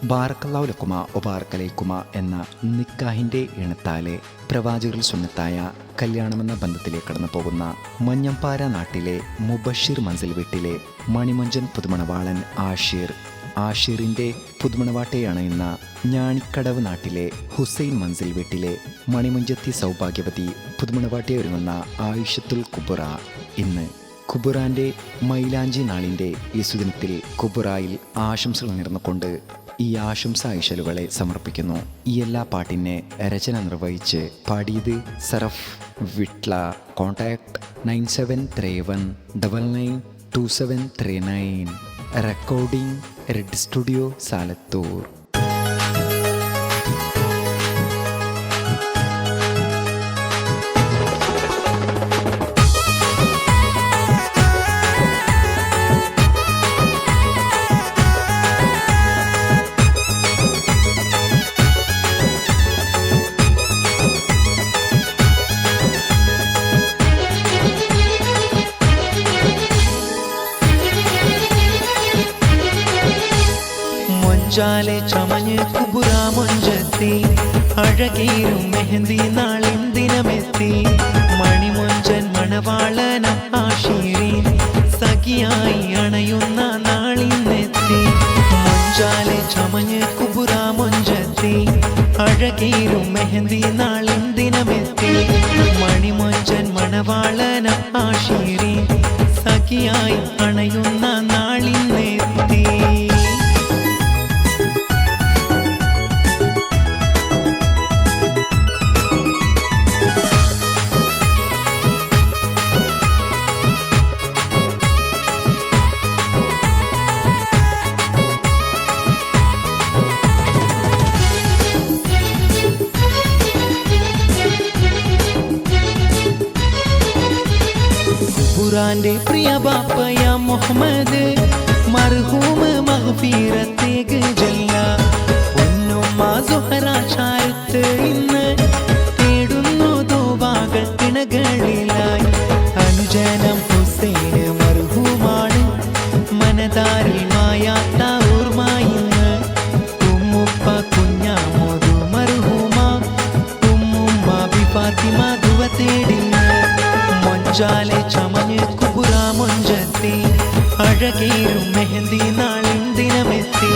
ബാറക്കല്ലാഹു ലക്കുമ ഒബാറക്കലൈക്കുമ എന്ന നിക്കാഹിൻ്റെ ഇണത്താലെ പ്രവാചകർ സുന്നത്തായ കല്യാണമെന്ന ബന്ധത്തിലേക്ക് കടന്നു പോകുന്ന മഞ്ഞമ്പാര നാട്ടിലെ മുബഷിർ മൻസിൽ വീട്ടിലെ മണിമൊഞ്ചൻ പുതുമണവാളൻ ആഷിറിൻ്റെ പുതുമണവാട്ടെയാണ് ഇന്ന് ഞാണിക്കടവ് നാട്ടിലെ ഹുസൈൻ മൻസിൽ വീട്ടിലെ മണിമുഞ്ചത്തി സൗഭാഗ്യവതി പുതുമണവാട്ടെ ഒരുങ്ങുന്ന ആയിഷത്തുൽ കുബുറ. ഇന്ന് കുബുറാൻ്റെ മൈലാഞ്ചി നാളിൻ്റെ ഈ സുദിനത്തിൽ കുബുറായിൽ ആശംസകൾ നേർന്നുകൊണ്ട് ഈ ആശംസ ഐശലുകളെ സമർപ്പിക്കുന്നു. ഈ എല്ലാ പാട്ടിനെ രചന നിർവഹിച്ച് പാടിയത് Saraf Vitla. Contact 9731992739. Recording red studio Salathur. മൊഞ്ചാലെ ചമഞ്ഞ് കുബുറ മൊഞ്ചത്തി അഴകീരും മെഹന്തി നാളിൻ ദിനമെത്തി. മണിമൊഞ്ചൻ മണവാളനം ആശീരീൻ സഖിയായി അണയുന്ന നാളിന്നെത്തി. മൊഞ്ചാലെ ചമഞ്ഞ് കുബുറ മൊഞ്ചത്തി അഴകീരും മെഹന്തി നാളിൻ ദിനമെത്തി. മണിമൊഞ്ചൻ മണവാളനം ആശീരീൻ സഖിയായി അണയുന്ന നാളിന്നെത്തി. ഖുറാന്റെ പ്രിയ ബാപ്പയ മുഹമ്മദ് മർഹൂം മഗ്ഫിറത്തേക്ക് ജല്ല. പൊന്നുമ്മ സുഹറ ചാരത്ത് ഇന്ന് തേടുന്നു ദോബാകൾ ഇണകളിലായി. അനുജനം ഹുസൈന് മർഹൂമാണ് മനതാരിൽ മായാത്ത ഓർമ്മയിന്ന്. ഉമ്മുപ്പ കുഞ്ഞാമോദു മർഹൂമ ഉമ്മുമ്മ ബി ഫാത്തിമ ദുവ തേടിന്ന്. മൊഞ്ചാലെ ചമഞ്ഞ് കുബുറ മൊഞ്ചത്തി അഴകേറും മെഹന്തി നാളിൻ ദിനമെത്തി.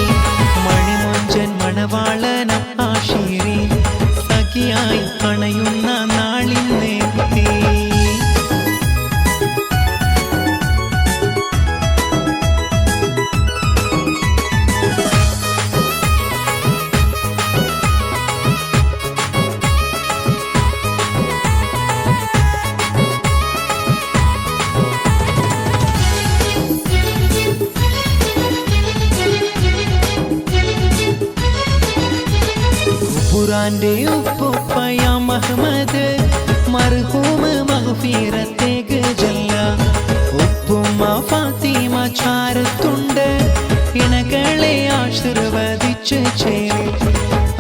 മണിമൊഞ്ചൻ മണവാളനം ആശീരീൻ സഖിയായി അണയുന്ന നാളിന്നെത്തി. ഖുറാന്റെ ഉപ്പുപ്പയ മുഹമ്മദ് മർഹൂം മഗ്ഫിറത്തേക്ക് ജല്ല. ഉപ്പുമ്മ ഫാത്തിമ ചാരത്തുണ്ട് ഇണകളെ ആശീർവദിച്ച് ചേരി.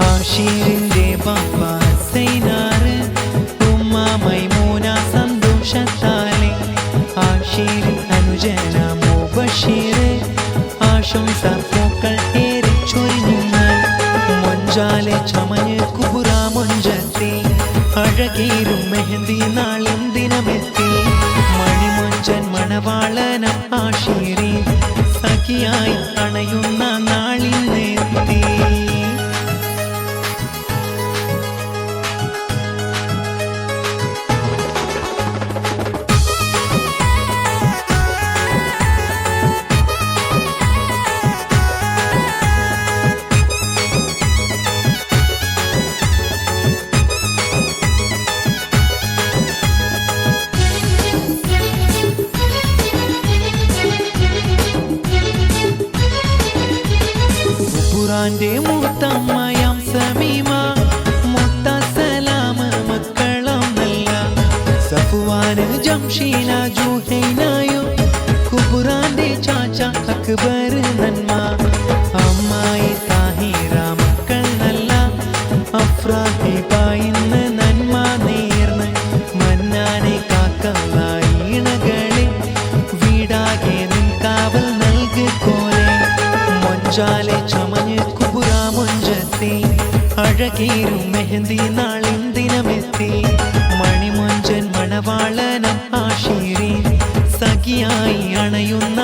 ആശീറിന്റെ ബാപ്പ സൈനാറ് ഉമ്മ മൈമൂന സന്തോഷത്താലെ. ആശീറിൻ അനുജന മുബഷിർ ആശംസ പൂക്കൾ ഏറിച്ചൊരിഞ്ഞു. മൊഞ്ചാലെ ചമഞ്ഞ് കുബുറ മൊഞ്ചത്തി അഴകീരും മെഹന്തി നാളിൻ ദിനമെത്തി. മണിമൊഞ്ചൻ മണവാളനം ആശീരീൻ സഖിയായി അണയുന്ന നാളിന്നെത്തി. ഖുറാന്റെ മൂത്തമ്മയാം സമീമ മുത്തസലാമ മക്കളും നല്ല. സഫ്വാന് ജംഷീന ജുഹൈനായും ഖുറാന്റെ ചാച്ച അക്ബർ നന്മ. അമ്മായി താഹിറ മക്കൾ നല്ല. അഫ്രാഹിബായിന്ന് നന്മ നേർന്ന് മന്നാനെ കാക്കലായി ഇണകളെ വീടാകെ നിൻ കാവൽ നൽകി കോലെ. മൊഞ്ചാലെ ചമഞ്ഞ് കുബുറ അഴകേറും മെഹന്തി നാളിൻ ദിനമെത്തി മണിമൊഞ്ചൻ മണവാളനം ആശീരി സഖിയായി അണയുന്ന